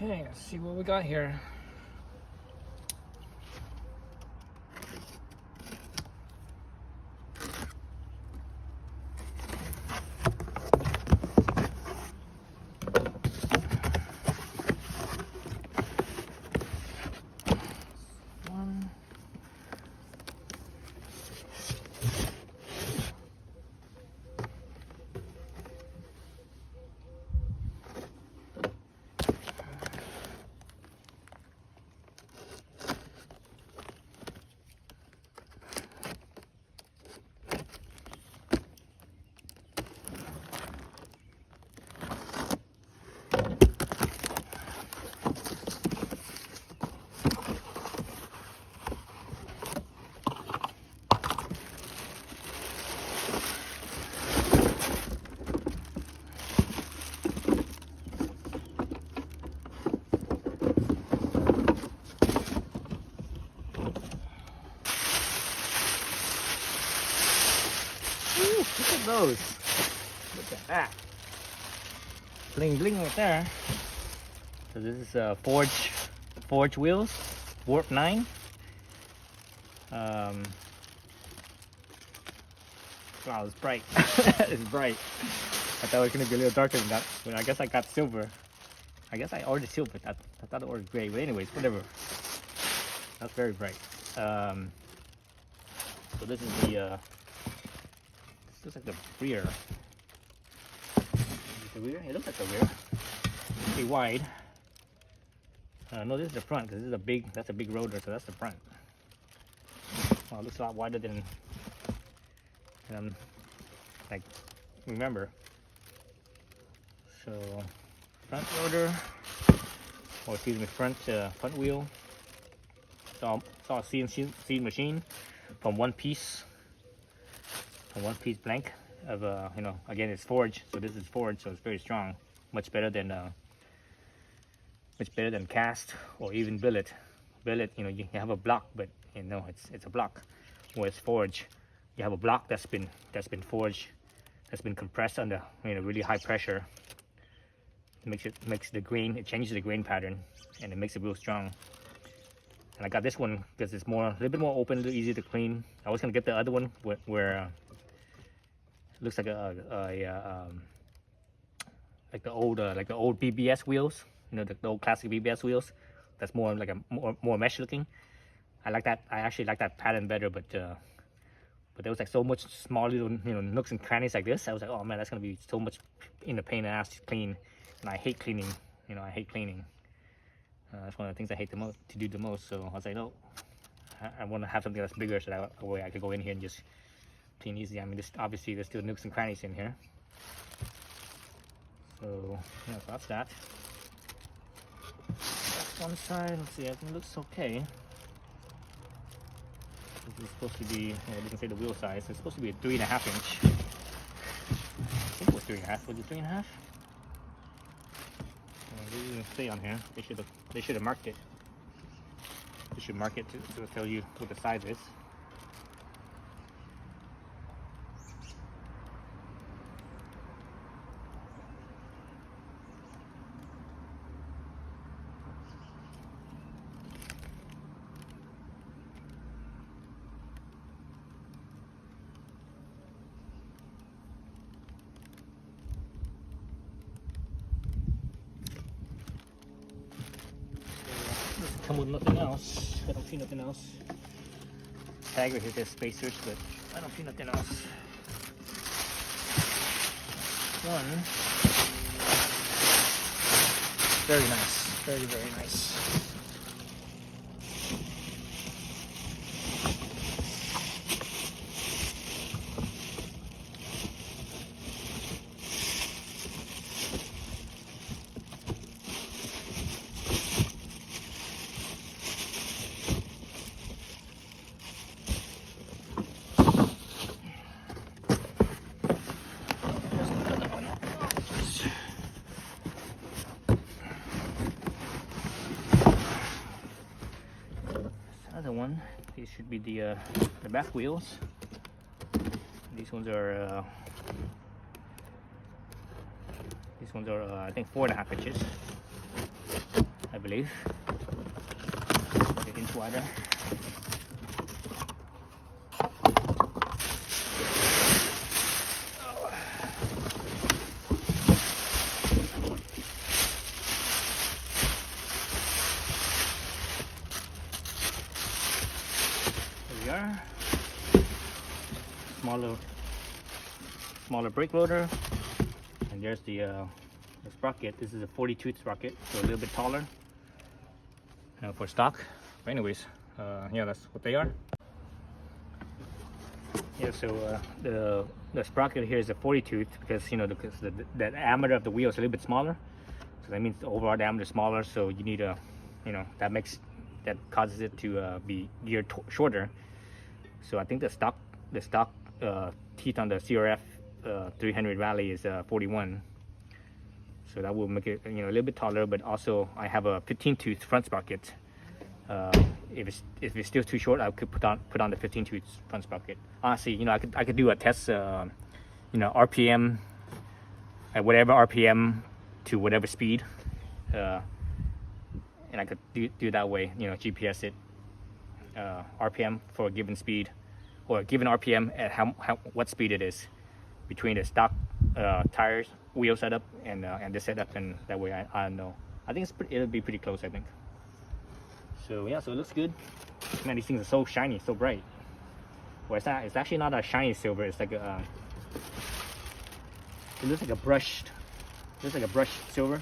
Okay, let's see what we got here. Look at those. Look at that. Bling bling right there. So this is Forge wheels, Warp9. Wow, it's bright. It's bright. I thought it was gonna be a little darker than that, but I guess I got silver. I guess I ordered silver. I thought I ordered gray, but anyways, whatever. That's very bright. So this is the this looks like the rear. The rear? It looks like the rear. Pretty wide. No, this is the front because this is a big. That's a big rotor, so that's the front. Well, it looks a lot wider than like remember. So front rotor, or excuse me, front wheel. It's all CNC machine from one piece blank of you know, again it's forged, so this is forged, so it's very strong, much better than cast or even billet. Billet, you know, you have a block, but you know it's a block. Whereas forged, you have a block that's been forged, that's been compressed under, you know, really high pressure. It makes the grain, it changes the grain pattern, and it makes it real strong. And I got this one because it's a little bit more open, a little easier to clean. I was gonna get the other one where it looks like like the old BBS wheels, you know, the old classic BBS wheels. That's more like a more mesh looking. I like that. I actually like that pattern better, but there was like so much small little, you know, nooks and crannies like this. I was like, oh man, that's gonna be so much in the pain in the ass to clean, and I hate cleaning. You know, I hate cleaning. That's one of the things I hate to do the most. So I was like, no, I want to have something that's bigger, so that way I could go in here and just clean easy. I mean, obviously there's still nooks and crannies in here. So yeah, so that's that. That's one side. Let's see, everything looks okay. This is supposed to be, you know, it doesn't say the wheel size. It's supposed to be a 3.5 inch. I think it was 3.5. Was it 3.5? They didn't say on here. They should have marked it. They should mark it to tell you what the size is. Come with nothing else. I don't see nothing else. Tag right here says spacers, but I don't see nothing else. One. Very nice. Very, very nice. Another one. These should be the back wheels. These ones are I think 4.5 inches. believe. Put it inch wider. Smaller brake rotor, and there's the sprocket. This is a 40-tooth sprocket, so a little bit taller for stock. But anyways, yeah, that's what they are. Yeah, so the sprocket here is a 40-tooth because the diameter of the wheel is a little bit smaller, so that means the overall diameter is smaller. So you need a, that causes it to be geared shorter. So I think the stock teeth on the CRF300 Rally is 41, so that will make it a little bit taller. But also I have a 15-tooth front sprocket. If it's still too short, I could put on the 15-tooth front sprocket. Honestly, I could do a test, RPM at whatever RPM to whatever speed, and I could do that way. GPS it, RPM for a given speed, or a given RPM at what speed it is between the stock tires, wheel setup, and this setup, and that way I know. I think it'll be pretty close, I think. So yeah, so it looks good. Man, these things are so shiny, so bright. Well, it's actually not a shiny silver. It's like a it looks like a brushed silver.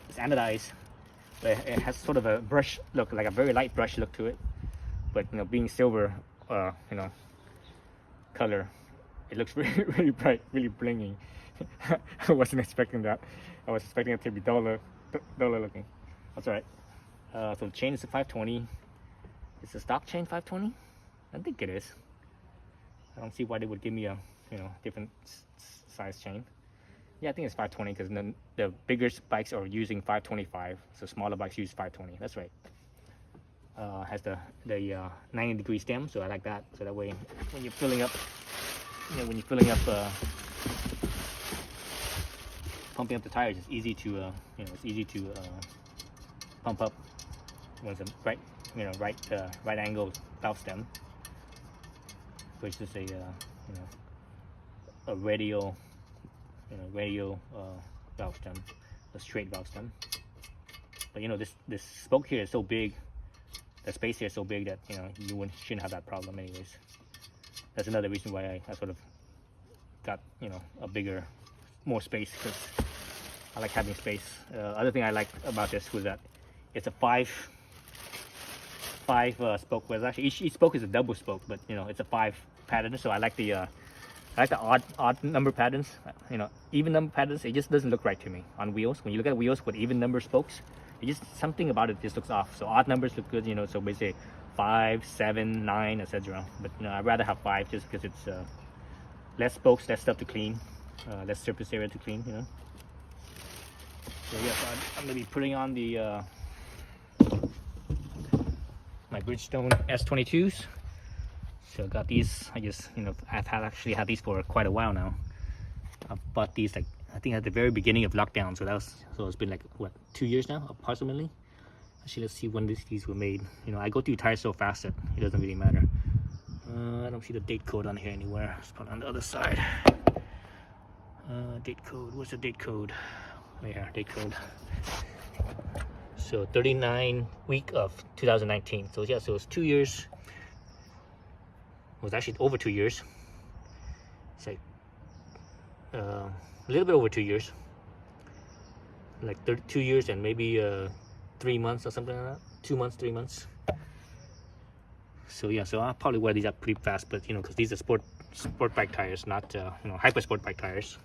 It's anodized, but it has sort of a brush look, like a very light brush look to it. But being silver, color, it looks really, really bright, really blingy. I wasn't expecting that. I was expecting it to be duller looking. That's all right. So the chain is a 520. It's a stock chain 520. I think it is. I don't see why they would give me a different size chain. Yeah, I think it's 520 because the bigger bikes are using 525, so smaller bikes use 520. That's right. Has the 90-degree stem, so I like that. So that way, when you're filling up, pumping up the tires, it's easy to pump up when it's a right angle valve stem versus a radial valve stem, a straight valve stem. But this spoke here is so big, the space here is so big that you shouldn't have that problem anyways. That's another reason why I sort of got more space, because I like having space. Other thing I like about this was that it's a five spoke. Well, actually each spoke is a double spoke, but it's a 5 pattern. So I like the odd number patterns. Even number patterns, it just doesn't look right to me on wheels. When you look at wheels with even number spokes, it just, something about it just looks off. So odd numbers look good, so basically 5, 7, 9, etc. But I'd rather have 5 just because it's less spokes, less stuff to clean, less surface area to clean. So yes, I'm gonna be putting on the my Bridgestone S22s. So I got these. I've actually had these for quite a while now. I bought these I think at the very beginning of lockdown. So it's been like what, 2 years now approximately. Actually, let's see when these were made. I go through tires so fast that it doesn't really matter. I don't see the date code on here anywhere. Let's put it on the other side. Date code. What's the date code? Yeah, date code. So 39 week of 2019. So yeah, so it's 2 years. It was actually over 2 years. It's like a little bit over 2 years. Like 2 years and maybe 3 months or something like that. 2 months, 3 months. So yeah, so I'll probably wear these up pretty fast, but because these are sport bike tires, not hyper sport bike tires,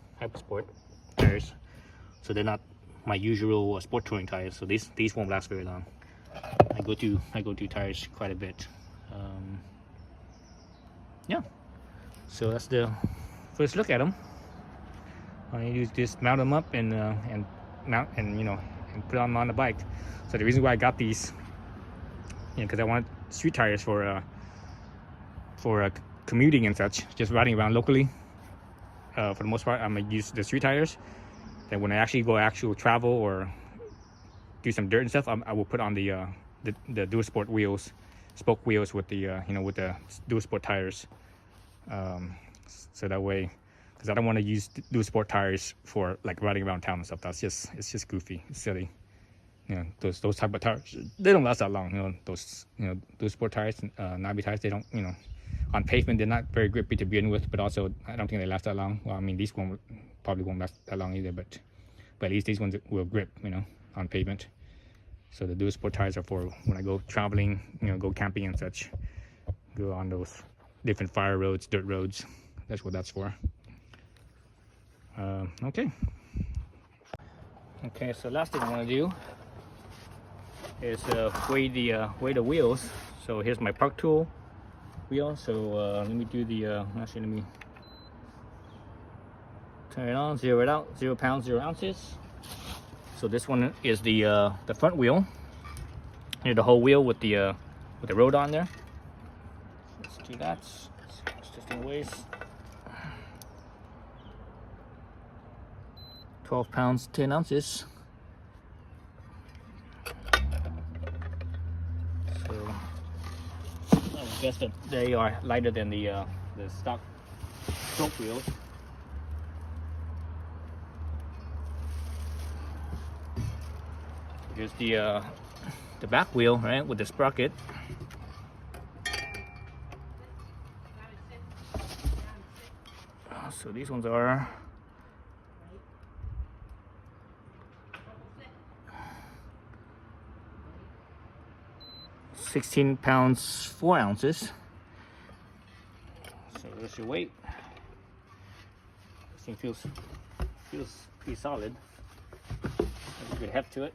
so they're not my usual sport touring tires. So these won't last very long. I go to tires quite a bit. Yeah, so that's the first look at them. I just mount them up and put them on the bike. So the reason why I got these, because I want street tires for commuting and such, just riding around locally. For the most part, I'm gonna use the street tires. Then when I actually go travel or do some dirt and stuff, I will put on the dual sport wheels, spoke wheels with the with the dual sport tires. So that way, because I don't want to use dual sport tires for like riding around town and stuff. It's just goofy, it's silly. Those type of tires, they don't last that long. Those dual sport tires, knobby tires, they don't on pavement they're not very grippy to begin with, but also I don't think they last that long. Well, I mean these probably won't last that long either, but at least these ones will grip on pavement. So the dual sport tires are for when I go traveling, go camping and such, go on those different fire roads, dirt roads. That's what that's for. Okay, so last thing I want to do is weigh the wheels. So here's my park tool wheel. So let me do the actually let me turn it on, zero it out, 0 pounds 0 ounces. So this one is the front wheel. Here's the whole wheel with the road on there. Let's do that. It's just in ways. 12 pounds 10 ounces. So I guess that they are lighter than the stock stroke wheels. Here's the back wheel, right, with the sprocket. So these ones are 16 pounds 4 ounces. So there's your weight. This thing feels pretty solid. Has a good heft to it.